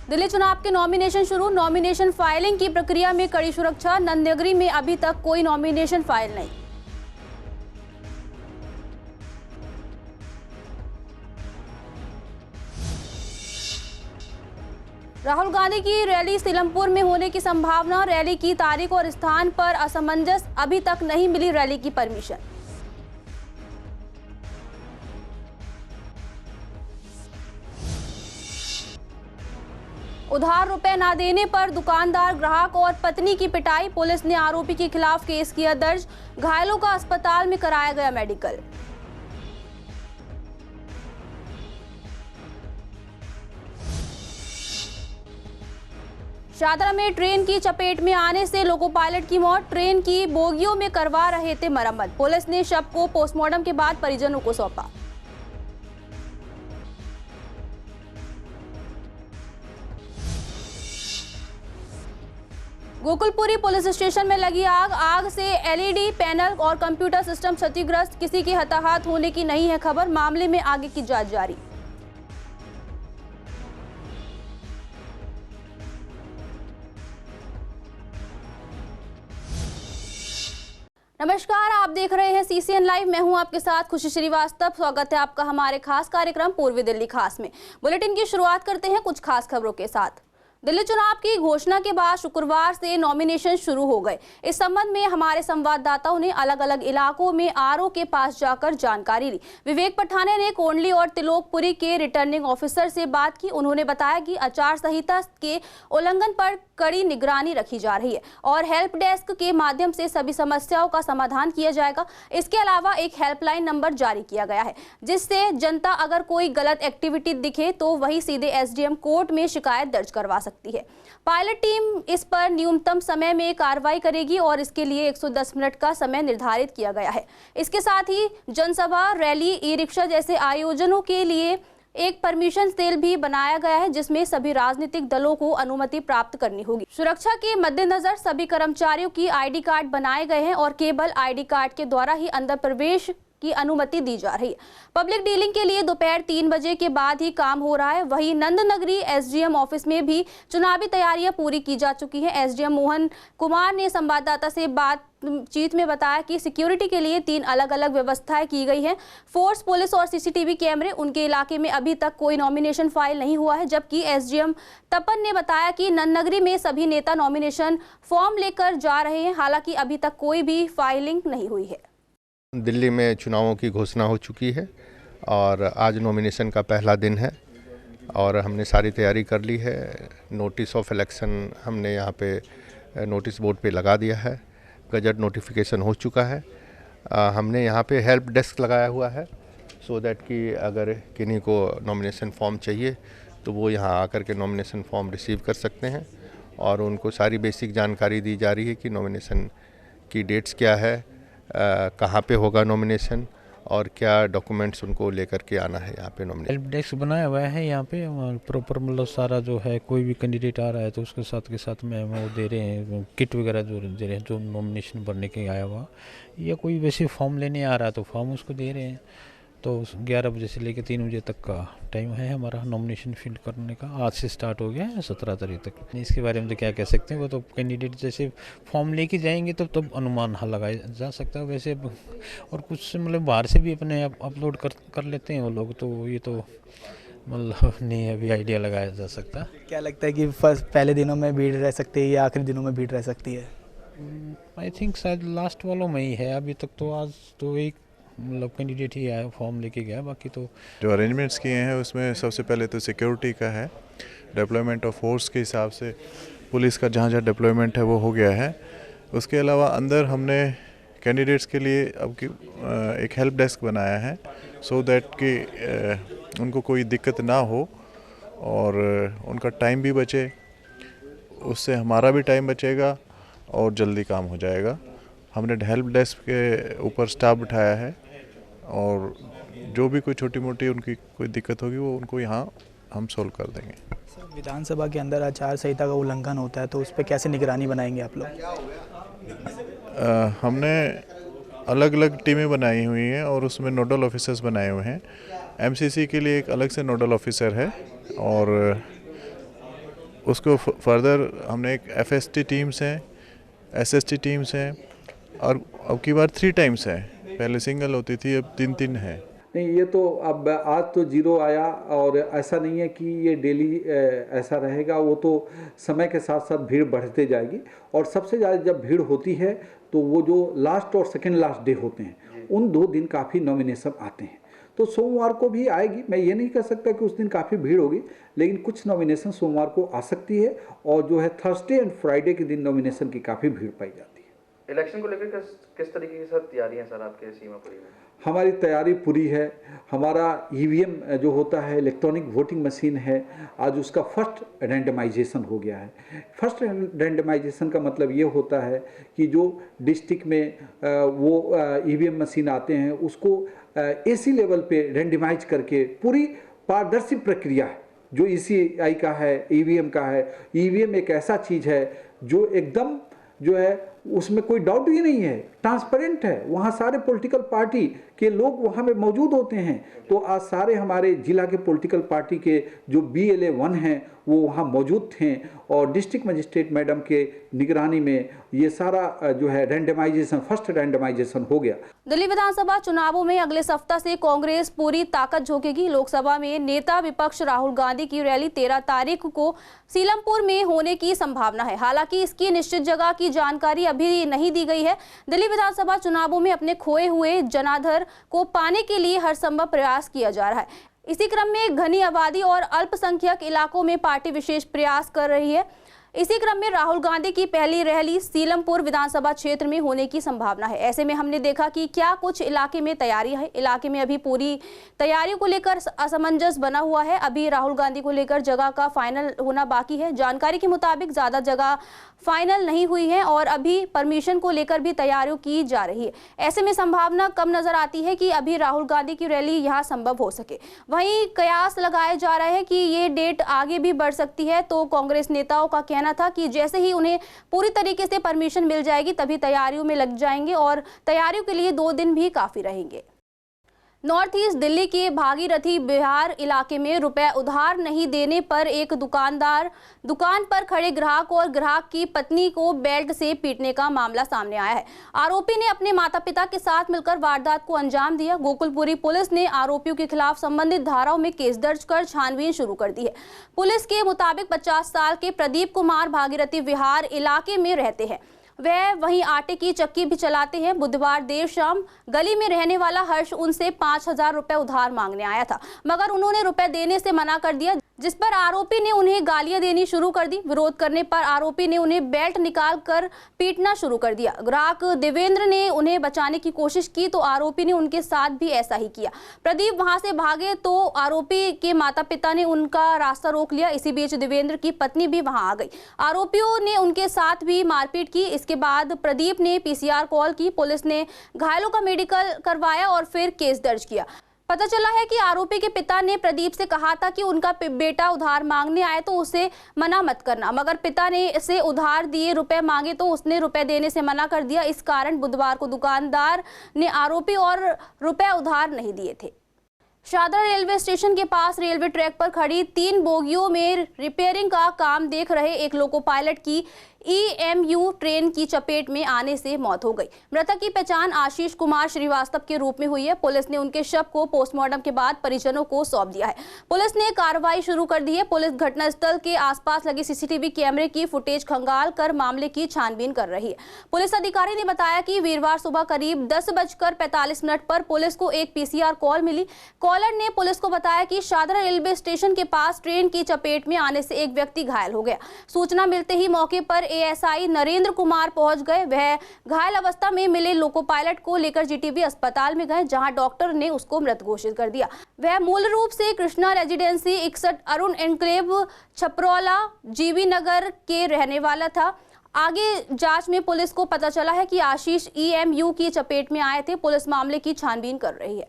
दिल्ली चुनाव के नॉमिनेशन शुरू। नॉमिनेशन फाइलिंग की प्रक्रिया में कड़ी सुरक्षा। नंदनगरी में अभी तक कोई नॉमिनेशन फाइल नहीं। राहुल गांधी की रैली सीलमपुर में होने की संभावना। रैली की तारीख और स्थान पर असमंजस। अभी तक नहीं मिली रैली की परमिशन। उधार रुपए ना देने पर दुकानदार, ग्राहक और पत्नी की पिटाई। पुलिस ने आरोपी के खिलाफ केस किया दर्ज। घायलों का अस्पताल में कराया गया मेडिकल। शादरा में ट्रेन की चपेट में आने से लोको पायलट की मौत। ट्रेन की बोगियों में करवा रहे थे मरम्मत। पुलिस ने शव को पोस्टमार्टम के बाद परिजनों को सौंपा। गोकुलपुरी पुलिस स्टेशन में लगी आग। आग से एलईडी पैनल और कंप्यूटर सिस्टम क्षतिग्रस्त। किसी के हताहत होने की नहीं है खबर। मामले में आगे की जांच जारी। नमस्कार, आप देख रहे हैं सीसीएन लाइव। मैं हूं आपके साथ खुशी श्रीवास्तव। स्वागत है आपका हमारे खास कार्यक्रम पूर्वी दिल्ली खास में। बुलेटिन की शुरुआत करते हैं कुछ खास खबरों के साथ। दिल्ली चुनाव की घोषणा के बाद शुक्रवार से नॉमिनेशन शुरू हो गए। इस संबंध में हमारे संवाददाताओं ने अलग अलग इलाकों में आरओ के पास जाकर जानकारी ली। विवेक पठाने ने कोंडली और तिलोकपुरी के रिटर्निंग ऑफिसर से बात की। उन्होंने बताया कि आचार संहिता के उल्लंघन पर कड़ी निगरानी रखी जा रही है और हेल्प डेस्क के माध्यम से सभी समस्याओं का समाधान किया जाएगा। इसके अलावा एक हेल्पलाइन नंबर जारी किया गया है, जिससे जनता अगर कोई गलत एक्टिविटी दिखे तो वही सीधे एसडीएम कोर्ट में शिकायत दर्ज करवा सकती है। पायलट टीम इस पर न्यूनतम समय में कार्रवाई करेगी और इसके लिए 110 मिनट का समय निर्धारित किया गया है। इसके साथ ही जनसभा, रैली, ई रिक्शा जैसे आयोजनों के लिए एक परमिशन सेल भी बनाया गया है, जिसमें सभी राजनीतिक दलों को अनुमति प्राप्त करनी होगी। सुरक्षा के मद्देनजर सभी कर्मचारियों की आईडी कार्ड बनाए गए हैं और केवल आईडी कार्ड के द्वारा ही अंदर प्रवेश की अनुमति दी जा रही है। पब्लिक डीलिंग के लिए दोपहर 3 बजे के बाद ही काम हो रहा है। वहीं नंदनगरी एसडीएम ऑफिस में भी चुनावी तैयारियां पूरी की जा चुकी हैं। एसडीएम मोहन कुमार ने संवाददाता से बातचीत में बताया कि सिक्योरिटी के लिए 3 अलग अलग व्यवस्थाएं की गई हैं। फोर्स, पुलिस और सीसीटीवी कैमरे। उनके इलाके में अभी तक कोई नॉमिनेशन फाइल नहीं हुआ है। जबकि एसडीएम तपन ने बताया कि नंदनगरी में सभी नेता नॉमिनेशन फॉर्म लेकर जा रहे हैं। हालांकि अभी तक कोई भी फाइलिंग नहीं हुई है। दिल्ली में चुनावों की घोषणा हो चुकी है और आज नॉमिनेशन का पहला दिन है और हमने सारी तैयारी कर ली है। नोटिस ऑफ इलेक्शन हमने यहाँ पे नोटिस बोर्ड पे लगा दिया है। गजट नोटिफिकेशन हो चुका है। हमने यहाँ पे हेल्प डेस्क लगाया हुआ है सो दैट कि अगर किन्हीं को नॉमिनेशन फॉर्म चाहिए तो वो यहाँ आकर के नॉमिनेशन फॉर्म रिसीव कर सकते हैं और उनको सारी बेसिक जानकारी दी जा रही है कि नॉमिनेशन की डेट्स क्या है, कहाँ पे होगा नॉमिनेशन और क्या डॉक्यूमेंट्स उनको लेकर के आना है यहाँ पे नॉमिनेशन। हेल्प डेस्क बनाया हुआ है यहाँ पे प्रॉपर, मतलब सारा जो है कोई भी कैंडिडेट आ रहा है तो उसके साथ के साथ में वो दे रहे हैं किट वगैरह जो दे रहे हैं, जो नॉमिनेशन भरने के आया हुआ या कोई वैसे फॉर्म लेने आ रहा है तो फॉर्म उसको दे रहे हैं। तो 11 बजे से लेकर 3 बजे तक का टाइम है हमारा नॉमिनेशन फिल करने का। आज से स्टार्ट हो गया है 17 तारीख तक। इसके बारे में तो क्या कह सकते हैं, वो तो कैंडिडेट जैसे फॉर्म लेके जाएंगे तो अनुमान लगाया जा सकता है वैसे। और कुछ मतलब बाहर से भी अपने अपलोड कर लेते हैं वो लोग, तो ये तो मतलब नहीं अभी आइडिया लगाया जा सकता। क्या लगता है कि पहले दिनों में भीड़ रह सकती है या आखिरी दिनों में भीड़ रह सकती है? आई थिंक शायद लास्ट वालों में ही है। अभी तक तो आज तो एक मतलब कैंडिडेट ही आया, फॉर्म लेके गया। बाकी तो जो अरेंजमेंट्स किए हैं उसमें सबसे पहले तो सिक्योरिटी का है। डिप्लॉयमेंट ऑफ फोर्स के हिसाब से पुलिस का जहाँ जहाँ डिप्लॉयमेंट है वो हो गया है। उसके अलावा अंदर हमने कैंडिडेट्स के लिए अब की एक हेल्प डेस्क बनाया है सो दैट कि उनको कोई दिक्कत ना हो और उनका टाइम भी बचे, उससे हमारा भी टाइम बचेगा और जल्दी काम हो जाएगा। हमने हेल्प डेस्क के ऊपर स्टाफ बिठाया है और जो भी कोई छोटी मोटी उनकी कोई दिक्कत होगी वो उनको यहाँ हम सोल्व कर देंगे। सर, विधानसभा के अंदर आचार संहिता का उल्लंघन होता है तो उस पर कैसे निगरानी बनाएंगे आप लोग? हमने अलग अलग टीमें बनाई हुई हैं और उसमें नोडल ऑफिसर्स बनाए हुए हैं। एमसीसी के लिए एक अलग से नोडल ऑफिसर है और उसको फर्दर हमने एक FST टीम्स हैं, SST टीम्स हैं और अब की बार 3 टाइम्स है। पहले सिंगल होती थी, अब 3-3 है। नहीं, ये तो अब आज तो 0 आया और ऐसा नहीं है कि ये डेली ऐसा रहेगा, वो तो समय के साथ साथ भीड़ बढ़ते जाएगी। और सबसे ज़्यादा जब भीड़ होती है तो वो जो लास्ट और सेकेंड लास्ट डे होते हैं उन 2 दिन काफ़ी नॉमिनेशन आते हैं। तो सोमवार को भी आएगी, मैं ये नहीं कह सकता कि उस दिन काफ़ी भीड़ होगी, लेकिन कुछ नॉमिनेशन सोमवार को आ सकती है और जो है थर्सडे एंड फ्राइडे के दिन नॉमिनेशन की काफ़ी भीड़ पाई जाती है। इलेक्शन को लेकर किस तरीके की सर तैयारियां सर आपके सीमापुरी में? हमारी तैयारी पूरी है। हमारा EVM जो होता है इलेक्ट्रॉनिक वोटिंग मशीन है, आज उसका फर्स्ट रैंडमाइजेशन हो गया है। फर्स्ट रैंडमाइजेशन का मतलब ये होता है कि जो डिस्ट्रिक्ट में वो EVM मशीन आते हैं उसको AC लेवल पे रैंडमाइज करके पूरी पारदर्शी प्रक्रिया है जो ECI का है, EVM का है। EVM एक ऐसा चीज़ है जो एकदम जो है उसमें कोई डाउट ही नहीं है, ट्रांसपेरेंट है। वहाँ सारे पॉलिटिकल पार्टी के लोग वहाँ में मौजूद होते हैं। तो आज सारे हमारे जिला के पॉलिटिकल पार्टी के जो BLA 1 हैं वो वहाँ मौजूद थे और डिस्ट्रिक्ट मजिस्ट्रेट मैडम के निगरानी में ये सारा जो है रैंडमाइजेशन, फर्स्ट रैंडमाइजेशन हो गया। दिल्ली विधानसभा चुनावों में अगले सप्ताह से कांग्रेस पूरी ताकत झोंकेगी। लोकसभा में नेता विपक्ष राहुल गांधी की रैली 13 तारीख को सीलमपुर में होने की संभावना है। हालांकि इसकी निश्चित जगह की जानकारी अभी नहीं दी गई है। दिल्ली विधानसभा चुनावों में अपने खोए हुए जनाधार को पाने के लिए हर संभव प्रयास किया जा रहा है। इसी क्रम में घनी आबादी और अल्पसंख्यक इलाकों में पार्टी विशेष प्रयास कर रही है। इसी क्रम में राहुल गांधी की पहली रैली सीलमपुर विधानसभा क्षेत्र में होने की संभावना है। ऐसे में हमने देखा कि क्या कुछ इलाके में तैयारी है। इलाके में अभी पूरी तैयारियों को लेकर असमंजस बना हुआ है। अभी राहुल गांधी को लेकर जगह का फाइनल होना बाकी है। जानकारी के मुताबिक ज़्यादा जगह फाइनल नहीं हुई है और अभी परमिशन को लेकर भी तैयारियों की जा रही है। ऐसे में संभावना कम नजर आती है कि अभी राहुल गांधी की रैली यहाँ संभव हो सके। वहीं कयास लगाए जा रहे हैं कि ये डेट आगे भी बढ़ सकती है। तो कांग्रेस नेताओं का कहना था कि जैसे ही उन्हें पूरी तरीके से परमिशन मिल जाएगी तभी तैयारियों में लग जाएंगे और तैयारियों के लिए 2 दिन भी काफी रहेंगे। नॉर्थ ईस्ट दिल्ली के भागीरथी बिहार इलाके में रुपए उधार नहीं देने पर एक दुकानदार दुकान पर खड़े ग्राहक और ग्राहक की पत्नी को बेल्ट से पीटने का मामला सामने आया है। आरोपी ने अपने माता पिता के साथ मिलकर वारदात को अंजाम दिया। गोकुलपुरी पुलिस ने आरोपियों के खिलाफ संबंधित धाराओं में केस दर्ज कर छानबीन शुरू कर दी है। पुलिस के मुताबिक 50 साल के प्रदीप कुमार भागीरथी बिहार इलाके में रहते हैं। वह वहीं आटे की चक्की भी चलाते हैं। बुधवार देर शाम गली में रहने वाला हर्ष उनसे 5,000 रुपए उधार मांगने आया था, मगर उन्होंने रुपए देने से मना कर दिया, जिस पर आरोपी ने उन्हें गालियां देनी शुरू कर दी। विरोध करने पर आरोपी ने उन्हें बेल्ट निकाल कर पीटना शुरू कर दिया। ग्राहक देवेंद्र ने उन्हें बचाने की कोशिश की तो आरोपी ने उनके साथ भी ऐसा ही किया। प्रदीप वहां से भागे तो आरोपी के माता पिता ने उनका रास्ता रोक लिया। इसी बीच देवेंद्र की पत्नी भी वहां आ गई। आरोपियों ने उनके साथ भी मारपीट की। इसके बाद प्रदीप ने PCR कॉल की। पुलिस ने घायलों का मेडिकल करवाया और फिर केस दर्ज किया। पता चला है कि आरोपी के पिता ने प्रदीप से कहा था कि उनका बेटा उधार मांगने आए तो उसे मना मत करना, मगर पिता ने इसे उधार दिए रुपए मांगे तो उसने रुपए देने से मना कर दिया। इस कारण बुधवार को दुकानदार ने आरोपी और रुपए उधार नहीं दिए थे। शादरा रेलवे स्टेशन के पास रेलवे ट्रैक पर खड़ी 3 बोगियों में रिपेयरिंग का काम देख रहे एक लोको पायलट की EMU ट्रेन की चपेट में आने से मौत हो गई। मृतक की पहचान आशीष कुमार श्रीवास्तव के रूप में हुई है। पुलिस ने उनके शव को पोस्टमार्टम के बाद परिजनों को सौंप दिया है। पुलिस ने कार्रवाई शुरू कर दी है। पुलिस घटनास्थल के आसपास लगे CCTV कैमरे की फुटेज खंगाल कर मामले की छानबीन कर रही है। पुलिस अधिकारी ने बताया कि वीरवार सुबह करीब 10:45 पर पुलिस को एक PCR कॉल मिली। कॉलर ने पुलिस को बताया कि शादरा रेलवे स्टेशन के पास ट्रेन की चपेट में आने से एक व्यक्ति घायल हो गया। सूचना मिलते ही मौके पर ASI नरेंद्र कुमार पहुंच गए। वह घायल अवस्था में मिले लोको पायलट को लेकर GTB अस्पताल में गए, जहां डॉक्टर ने उसको मृत घोषित कर दिया। वह मूल रूप से Krishna residency 61 Arun enclave Chhaprola GV नगर के रहने वाला था। आगे जांच में पुलिस को पता चला है कि आशीष EMU की चपेट में आए थे। पुलिस मामले की छानबीन कर रही है।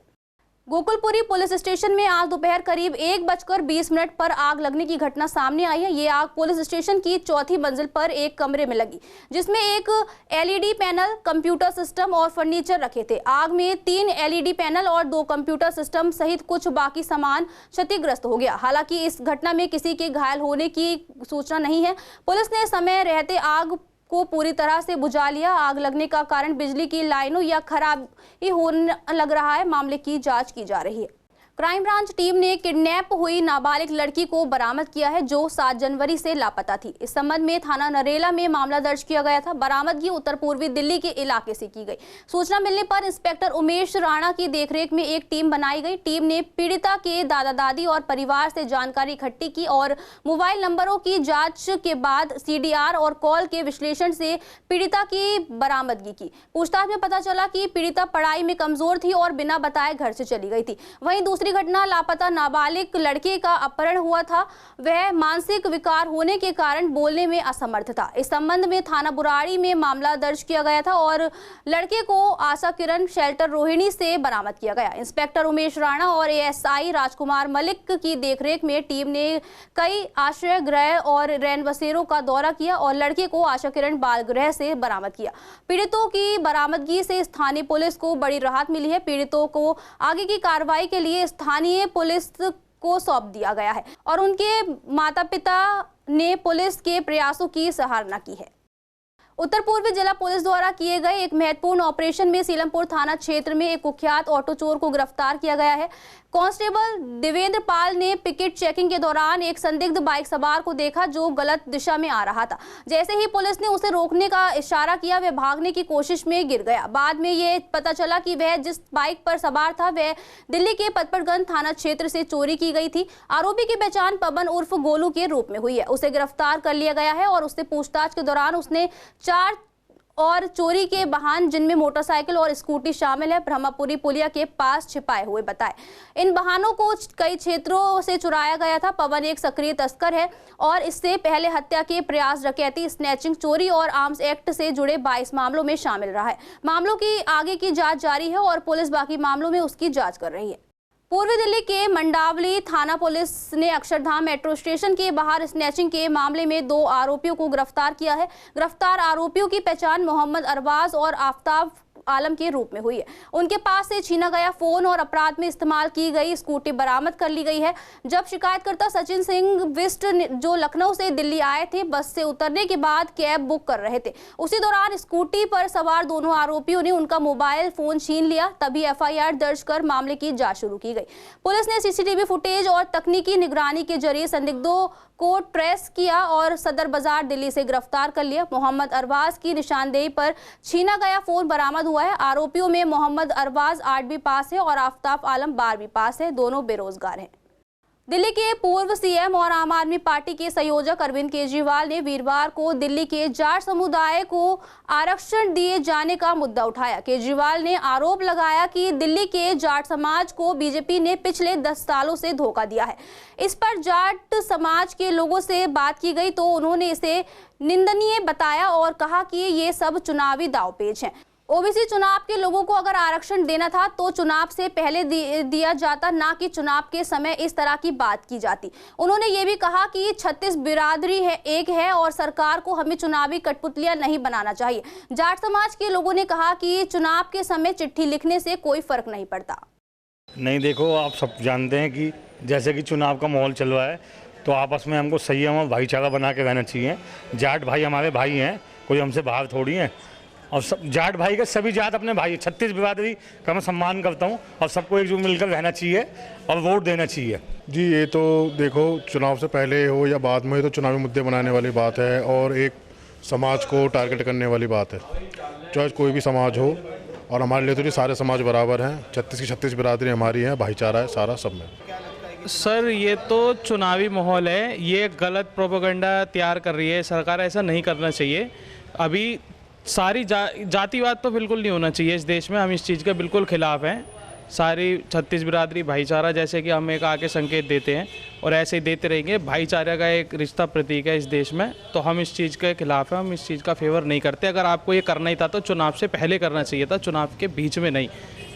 गोकुलपुरी पुलिस स्टेशन में आज दोपहर करीब 1:20 पर आग लगने की घटना सामने आई है। ये आग पुलिस स्टेशन की चौथी मंजिल पर एक कमरे में लगी, जिसमें एक एलईडी पैनल, कंप्यूटर सिस्टम और फर्नीचर रखे थे। आग में 3 एलईडी पैनल और 2 कंप्यूटर सिस्टम सहित कुछ बाकी सामान क्षतिग्रस्त हो गया। हालांकि इस घटना में किसी के घायल होने की सूचना नहीं है। पुलिस ने समय रहते आग को पूरी तरह से बुझा लिया। आग लगने का कारण बिजली की लाइनों या खराबी होने लग रहा है। मामले की जांच की जा रही है। क्राइम ब्रांच टीम ने किडनैप हुई नाबालिग लड़की को बरामद किया है, जो 7 जनवरी से लापता थी। इस संबंध में थाना नरेला में मामला दर्ज किया गया था। बरामदगी उत्तर पूर्वी दिल्ली के इलाके से की गई। सूचना मिलने पर इंस्पेक्टर उमेश राणा की देखरेख में एक टीम बनाई गई। टीम ने पीड़िता के दादा दादी और परिवार से जानकारी इकट्ठी की और मोबाइल नंबरों की जांच के बाद CDR और कॉल के विश्लेषण से पीड़िता की बरामदगी की। पूछताछ में पता चला कि पीड़िता पढ़ाई में कमजोर थी और बिना बताए घर से चली गई थी। वहीं दूसरी घटना लापता नाबालिग लड़के का अपहरण हुआ था। वह मानसिक विकार होने के कारण बोलने में असमर्थ था। इस संबंध में थाना बुराड़ी में मामला दर्ज किया गया था और लड़के को आशा किरण शेल्टर रोहिणी से बरामद किया गया। इंस्पेक्टर उमेश राणा और ASI राजकुमार मलिक की देखरेख में टीम ने कई आश्रय गृह और रैन बसेरों का दौरा किया और लड़के को आशा किरण बाल गृह से बरामद किया। पीड़ितों की बरामदगी से स्थानीय पुलिस को बड़ी राहत मिली है। पीड़ितों को आगे की कार्रवाई के लिए स्थानीय पुलिस को सौंप दिया गया है और उनके माता पिता ने पुलिस के प्रयासों की सराहना की है। उत्तर पूर्वी जिला पुलिस द्वारा किए गए एक महत्वपूर्ण ऑपरेशन में सीलमपुर थाना क्षेत्र में एक कुख्यात ऑटो चोर को गिरफ्तार किया गया है। कांस्टेबल देवेंद्र पाल ने पिकेट चेकिंग के दौरान एक संदिग्ध बाइक सवार को देखा जो गलत दिशा में आ रहा था। जैसे ही पुलिस ने उसे रोकने का इशारा किया, वह भागने की कोशिश में गिर गया। बाद में यह पता चला कि वह जिस बाइक पर सवार था वह दिल्ली के पतपरगंज थाना क्षेत्र से चोरी की गई थी। आरोपी की पहचान पवन उर्फ गोलू के रूप में हुई है। उसे गिरफ्तार कर लिया गया है और उससे पूछताछ के दौरान उसने 4 और चोरी के वाहन, जिनमें मोटरसाइकिल और स्कूटी शामिल है, ब्रह्मपुरी पुलिया के पास छिपाए हुए बताए। इन वाहनों को कई क्षेत्रों से चुराया गया था। पवन एक सक्रिय तस्कर है और इससे पहले हत्या के प्रयास, डकैती, स्नैचिंग, चोरी और आर्म्स एक्ट से जुड़े 22 मामलों में शामिल रहा है। मामलों की आगे की जांच जारी है और पुलिस बाकी मामलों में उसकी जांच कर रही है। पूर्वी दिल्ली के मंडावली थाना पुलिस ने अक्षरधाम मेट्रो स्टेशन के बाहर स्नैचिंग के मामले में 2 आरोपियों को गिरफ्तार किया है। गिरफ्तार आरोपियों की पहचान मोहम्मद अरबाज और आफ्ताब आलम के रूप में हुई है। उनके पास से छीना गया फोन और अपराध में इस्तेमाल की गई स्कूटी बरामद कर ली गई है। जब शिकायतकर्ता सचिन सिंह बिस्ट, जो लखनऊ से दिल्ली आए थे, बस से उतरने के बाद कैब बुक कर रहे थे, उसी दौरान स्कूटी पर सवार दोनों आरोपियों ने उनका मोबाइल फोन छीन लिया। तभी FIR दर्ज कर मामले की जांच शुरू की गई। पुलिस ने CCTV फुटेज और तकनीकी निगरानी के जरिए संदिग्धों को ट्रेस किया और सदर बाजार दिल्ली से गिरफ्तार कर लिया। मोहम्मद अरबाज की निशानदेही पर छीना गया फोन बरामद हुआ है। आरोपियों में मोहम्मद अरबाज 8वीं पास है और आफ्ताब आलम 12वीं पास है। दोनों बेरोजगार हैं। दिल्ली के पूर्व CM और आम आदमी पार्टी के संयोजक अरविंद केजरीवाल ने वीरवार को दिल्ली के जाट समुदाय को आरक्षण दिए जाने का मुद्दा उठाया। केजरीवाल ने आरोप लगाया कि दिल्ली के जाट समाज को बीजेपी ने पिछले 10 सालों से धोखा दिया है। इस पर जाट समाज के लोगों से बात की गई तो उन्होंने इसे निंदनीय बताया और कहा कि ये सब चुनावी दांवपेच हैं। OBC चुनाव के लोगों को अगर आरक्षण देना था तो चुनाव से पहले दिया जाता, ना कि चुनाव के समय इस तरह की बात की जाती। उन्होंने ये भी कहा कि 36 बिरादरी एक है और सरकार को हमें चुनावी कठपुतलियां नहीं बनाना चाहिए। जाट समाज के लोगों ने कहा कि चुनाव के समय चिट्ठी लिखने से कोई फर्क नहीं पड़ता। नहीं, देखो, आप सब जानते हैं कि जैसे कि चुनाव का माहौल चल रहा है तो आपस में हमको संयम और भाईचारा बना के रहना चाहिए। जाट भाई हमारे भाई हैं, कोई हमसे बाहर थोड़ी हैं। और सब जाट भाई के सभी जाट अपने भाई, 36 बिरादरी का मैं सम्मान करता हूँ और सबको एकजुट मिलकर रहना चाहिए और वोट देना चाहिए। जी, ये तो देखो, चुनाव से पहले हो या बाद में हो, तो चुनावी मुद्दे बनाने वाली बात है और एक समाज को टारगेट करने वाली बात है। चाहे कोई भी समाज हो, और हमारे लिए तो जी सारे समाज बराबर हैं। 36 की 36 बिरादरी हमारी हैं, भाईचारा है सारा सब में। सर, ये तो चुनावी माहौल है, ये गलत प्रोपेगेंडा तैयार कर रही है सरकार। ऐसा नहीं करना चाहिए। अभी सारी जातिवाद तो बिल्कुल नहीं होना चाहिए इस देश में। हम इस चीज़ के बिल्कुल खिलाफ हैं। सारी 36 बिरादरी भाईचारा जैसे कि हम एक आके संकेत देते हैं, और ऐसे ही देते रहेंगे। भाईचारा का एक रिश्ता प्रतीक है इस देश में, तो हम इस चीज़ के खिलाफ हैं, हम इस चीज़ का फेवर नहीं करते। अगर आपको ये करना ही था तो चुनाव से पहले करना चाहिए था, चुनाव के बीच में नहीं।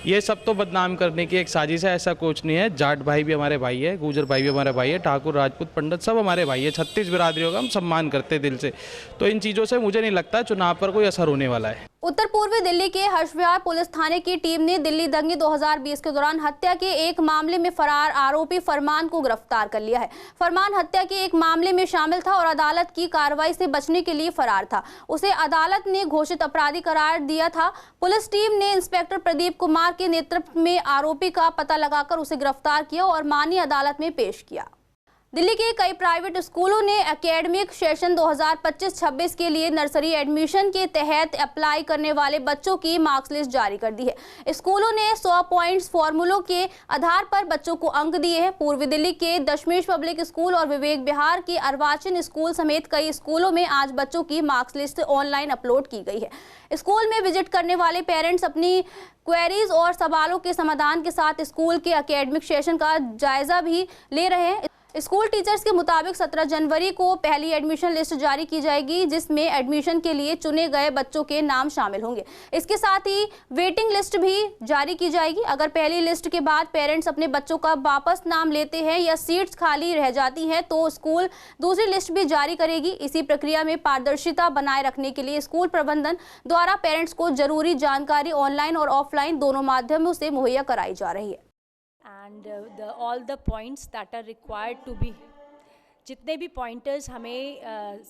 ये सब तो बदनाम करने की एक साजिश है, ऐसा कुछ नहीं है। जाट भाई भी हमारे भाई है, गुर्जर भाई भी हमारे भाई है, ठाकुर राजपूत पंडित सब हमारे भाई है। 36 बिरादरियों का हम सम्मान करते दिल से। तो इन चीज़ों से मुझे नहीं लगता चुनाव पर कोई असर होने वाला है। उत्तर पूर्वी दिल्ली के हर्षविहार पुलिस थाने की टीम ने दिल्ली दंगे 2020 के दौरान हत्या के एक मामले में फरार आरोपी फरमान को गिरफ्तार कर लिया है। फरमान हत्या के एक मामले में शामिल था और अदालत की कार्रवाई से बचने के लिए फरार था। उसे अदालत ने घोषित अपराधी करार दिया था। पुलिस टीम ने इंस्पेक्टर प्रदीप कुमार के नेतृत्व में आरोपी का पता लगाकर उसे गिरफ्तार किया और माननीय अदालत में पेश किया। दिल्ली के कई प्राइवेट स्कूलों ने एकेडमिक सेशन 2025-26 के लिए नर्सरी एडमिशन के तहत अप्लाई करने वाले बच्चों की मार्क्स लिस्ट जारी कर दी है। स्कूलों ने 100 पॉइंट्स फॉर्मूलों के आधार पर बच्चों को अंक दिए हैं। पूर्वी दिल्ली के दशमेश पब्लिक स्कूल और विवेक विहार के अर्वाचीन स्कूल समेत कई स्कूलों में आज बच्चों की मार्क्स लिस्ट ऑनलाइन अपलोड की गई है। स्कूल में विजिट करने वाले पेरेंट्स अपनी क्वेरीज और सवालों के समाधान के साथ स्कूल के एकेडमिक सेशन का जायजा भी ले रहे हैं। स्कूल टीचर्स के मुताबिक 17 जनवरी को पहली एडमिशन लिस्ट जारी की जाएगी, जिसमें एडमिशन के लिए चुने गए बच्चों के नाम शामिल होंगे। इसके साथ ही वेटिंग लिस्ट भी जारी की जाएगी। अगर पहली लिस्ट के बाद पेरेंट्स अपने बच्चों का वापस नाम लेते हैं या सीट्स खाली रह जाती हैं तो स्कूल दूसरी लिस्ट भी जारी करेगी। इसी प्रक्रिया में पारदर्शिता बनाए रखने के लिए स्कूल प्रबंधन द्वारा पेरेंट्स को जरूरी जानकारी ऑनलाइन और ऑफलाइन दोनों माध्यमों से मुहैया कराई जा रही है। and all the points that are required to be, जितने भी पॉइंटर्स हमें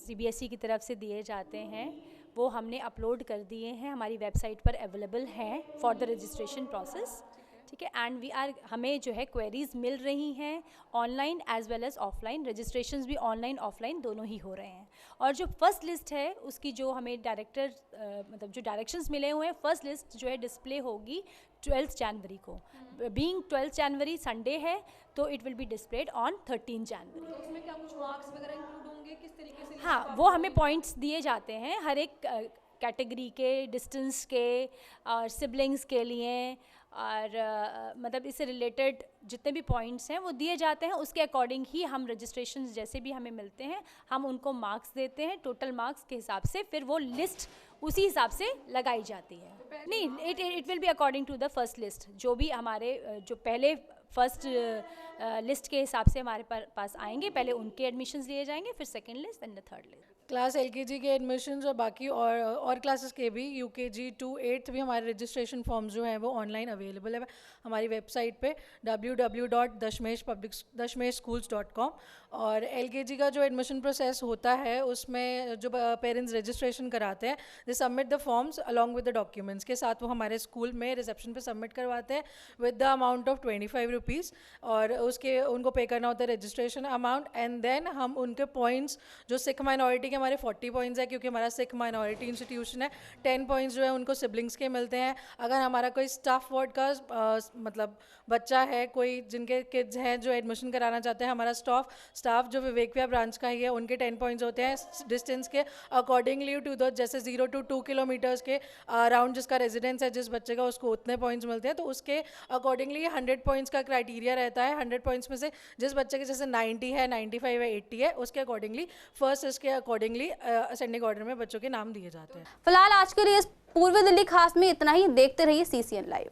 CBSE की तरफ से दिए जाते हैं वो हमने अपलोड कर दिए हैं, हमारी वेबसाइट पर अवेलेबल हैं फॉर द रजिस्ट्रेशन प्रोसेस। ठीक है, एंड हमें जो है क्वेरीज मिल रही हैं online as well as offline. Registrations भी ऑनलाइन ऑफलाइन दोनों ही हो रहे हैं। और जो फर्स्ट लिस्ट है उसकी जो हमें मतलब जो डायरेक्शंस मिले हुए हैं, फर्स्ट लिस्ट जो है डिस्प्ले होगी 12 जनवरी को। बीइंग 12 जनवरी संडे है तो it will be displayed on 13 जनवरी। तो उसमें क्या कुछ मार्क्स वगैरह इंक्लूड होंगे, किस तरीके से? हाँ, वो हमें पॉइंट्स दिए जाते हैं हर एक कैटेगरी के, डिस्टेंस के और सिबलिंग्स के लिए, और मतलब इससे रिलेटेड जितने भी पॉइंट्स हैं वो दिए जाते हैं। उसके अकॉर्डिंग ही हम रजिस्ट्रेशन जैसे भी हमें मिलते हैं हम उनको मार्क्स देते हैं। टोटल मार्क्स के हिसाब से फिर वो लिस्ट उसी हिसाब से लगाई जाती है। नहीं, it will be according to the first list. जो भी हमारे जो पहले फर्स्ट लिस्ट के हिसाब से हमारे पास आएंगे, पहले उनके एडमिशन्स लिए जाएंगे, फिर second list and the third list. Class LKG के एडमिशन्स और बाकी और क्लासेस के भी UKG to 8th भी हमारे रजिस्ट्रेशन फॉर्म्स जो हैं वो ऑनलाइन अवेलेबल है हमारी वेबसाइट पे www.dashmeshschools.com। और LKG का जो एडमिशन प्रोसेस होता है उसमें जो पेरेंट्स रजिस्ट्रेशन कराते हैं they submit the forms along with the documents के साथ वो हमारे स्कूल में रिसेप्शन पे सबमिट करवाते हैं with the amount of 25 rupees, और उसके उनको पे करना होता है रजिस्ट्रेशन अमाउंट। एंड देन हम उनके पॉइंट्स जो सिख माइनॉरिटी के हमारे 40 पॉइंट्स है क्योंकि हमारा सिख माइनॉरिटी इंस्टीट्यूशन है, 10 पॉइंट्स जो है उनको सिबलिंग्स के मिलते हैं। अगर हमारा कोई स्टाफ वार्ड का मतलब बच्चा है, कोई जिनके किड्स हैं जो एडमिशन कराना चाहते हैं, हमारा स्टाफ जो विवेक विहार ब्रांच का ही है उनके 10 पॉइंट्स होते हैं डिस्टेंस के अकॉर्डिंगली टू द, जैसे 0 to 2 किलोमीटर्स के अराउंड जिसका रेजिडेंस है जिस बच्चे का उसको उतने पॉइंट्स मिलते हैं। तो उसके अकॉर्डिंगली 100 पॉइंट्स का क्राइटेरिया रहता है। 100 पॉइंट्स में से जिस बच्चे के जैसे 90 है, 95 है, 80 है, उसके अकॉर्डिंगली फर्स्ट इसके अकॉर्डिंगली असेंडिंग ऑर्डर में बच्चों के नाम दिए जाते हैं। फिलहाल आज के लिए पूर्वी दिल्ली खास में इतना ही। देखते रहिए CCN लाइव।